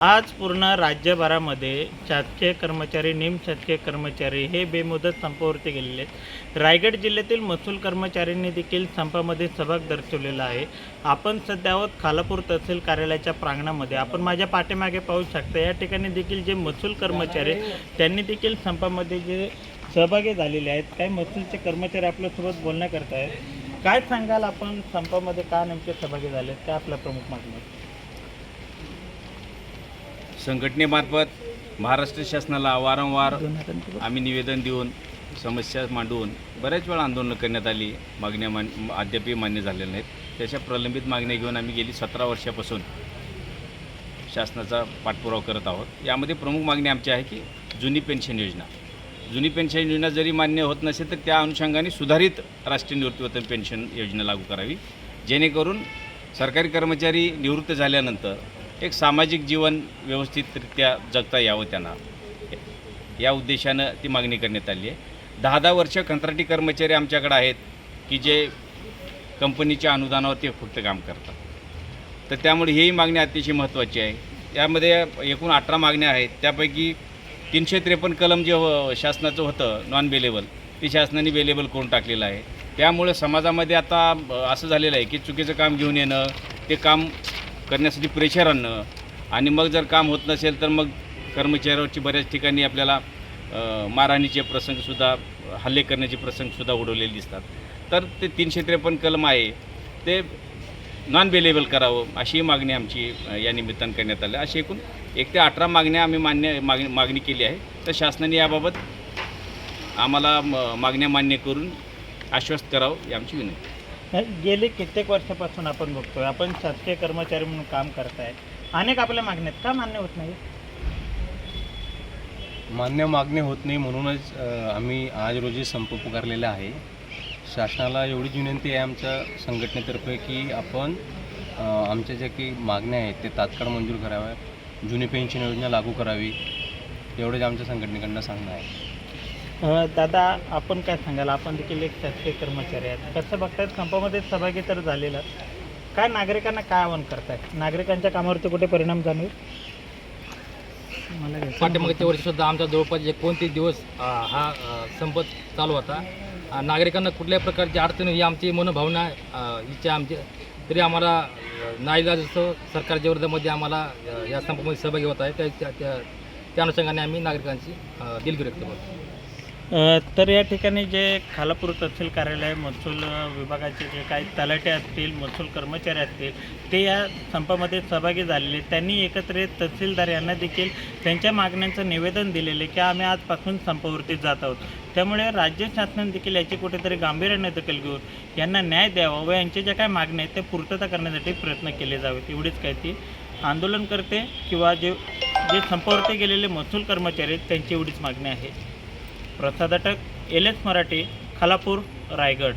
आज पूर्ण राज्यभरामध्ये शासकीय कर्मचारी, निमशासकीय कर्मचारी हे बेमुदत संपावरती गेलेले आहेत. रायगड जिल्ह्यातील महसूल कर्मचाऱ्यांनी देखील संपामध्ये सहभाग दर्शवलेला आहे. आपण सध्या आहोत खालापूर तहसील कार्यालयाच्या प्रांगणामध्ये. आपण माझ्या पाठीमागे पाहू शकता, या ठिकाणी देखील जे महसूल कर्मचारी त्यांनी देखील संपामध्ये जे सहभागी झालेले आहेत. काही महसूलचे कर्मचारी आपल्यासोबत बोलण्याकरता आहेत. काय सांगाल, आपण संपामध्ये का नेमके सहभागी झालेत, काय आपला प्रमुख मागणी आहे? संघटनेमार्फत महाराष्ट्र शासनाला वारंवार आम्ही निवेदन देऊन समस्या मांडून बऱ्याच वेळा आंदोलनं करण्यात आली. मागण्या अद्यापही मान्य झालेल्या नाहीत. त्याच्या प्रलंबित मागण्या घेऊन आम्ही गेली 17 वर्षापासून शासनाचा पाठपुरावा करत आहोत. यामध्ये प्रमुख मागणी आमची आहे की जुनी पेन्शन योजना जरी मान्य होत नसेल तर त्या अनुषंगाने सुधारित राष्ट्रीय निवृत्तीवेतन पेन्शन योजना लागू करावी, जेणेकरून सरकारी कर्मचारी निवृत्त झाल्यानंतर एक सामाजिक जीवन व्यवस्थितरित्या जगता यावं त्यांना, या उद्देशानं ती मागणी करण्यात आली आहे. 10-10 वर्ष कंत्राटी कर्मचारी आमच्याकडे आहेत की जे कंपनीच्या अनुदानावरती फक्त काम करतात. तर त्यामुळे ही मागणी अतिशय महत्त्वाची आहे. त्यामध्ये एकूण 18 मागण्या आहेत. त्यापैकी 353 कलम जे शासनाचं होतं नॉन बेलेबल, ते शासनाने बेलेबल करून टाकलेलं आहे. त्यामुळे समाजामध्ये आता असं झालेलं आहे की चुकीचं काम घेऊन येणं, ते काम करण्यासाठी प्रेशर आणणं, आणि मग जर काम होत नसेल तर मग कर्मचाऱ्यावरची बऱ्याच ठिकाणी आपल्याला मारहाणीचे प्रसंगसुद्धा, हल्ले करण्याचे प्रसंगसुद्धा उडवलेले दिसतात. तर ते 353 कलम आहे ते नॉन बेलेबल करावं, अशी मागणी आमची या निमित्तानं करण्यात आली. अशी एकूण 1 ते 18 मागण्या आम्ही मागणी केली आहे. तर शासनाने याबाबत आम्हाला मागण्या मान्य करून आश्वस्त करावं, ही आमची विनंती. गेले कित्येक वर्षापासून आपण बघतोय, आपण शासकीय कर्मचारी म्हणून काम करताय. अनेक आपल्या मागण्या का मान्य होत नाही? मागणी होत नाही म्हणूनच आम्ही आज रोजी संप पुकारलेला आहे. शासनाला एवढीच विनंती आहे आमच्या संघटनेतर्फे की आपण आमच्या ज्या काही मागण्या आहेत ते तात्काळ मंजूर कराव्या, जुनी पेन्शन योजना लागू करावी, एवढंच आमच्या संघटनेकडनं सांगणं आहे. दादा, आपण काय सांगाल? आपण देखील एक शासकीय कर्मचारी आहेत. कसं बघतायत, संपामध्ये सहभागी तर झालेला, काय नागरिकांना काय आवाहन करताय? नागरिकांच्या कामावरती कुठे परिणाम जाणवेल? पाठीमागच्या वर्षीसुद्धा आमचा जवळपास 29 दिवस हा संप चालू होता. नागरिकांना कुठल्याही प्रकारची अडचणी ही आमची मनोभावना इच्छा आमची, तरी आम्हाला नाईलाजास्तव सरकारच्या विरोधामध्ये आम्हाला या संपामध्ये सहभागी होत आहे. त्या अनुषंगाने आम्ही नागरिकांची दिलगिरी व्यक्त करतो. तर या ठिकाणी जे खालापूर तहसील कार्यालय, महसूल विभागाचे जे काही तलाटे असतील, महसूल कर्मचारी असतील, ते या संपामध्ये सहभागी झालेले. त्यांनी एकत्रित तहसीलदार यांना देखील त्यांच्या मागण्यांचं निवेदन दिलेले की आम्ही आजपासून संपावरती जात आहोत. त्यामुळे राज्य शासनाने देखील याची कुठेतरी गांभीर्याने दखल घेऊन यांना न्याय द्यावा व यांचे ज्या काही मागण्या आहेत ते पूर्तता करण्यासाठी प्रयत्न केले जावेत, एवढीच काय ती आंदोलनकर्ते किंवा जे संपावरती गेलेले महसूल कर्मचारी आहेत त्यांची एवढीच मागणी आहे. प्रसाद अटक, LS मराठी, खालापूर, रायगड.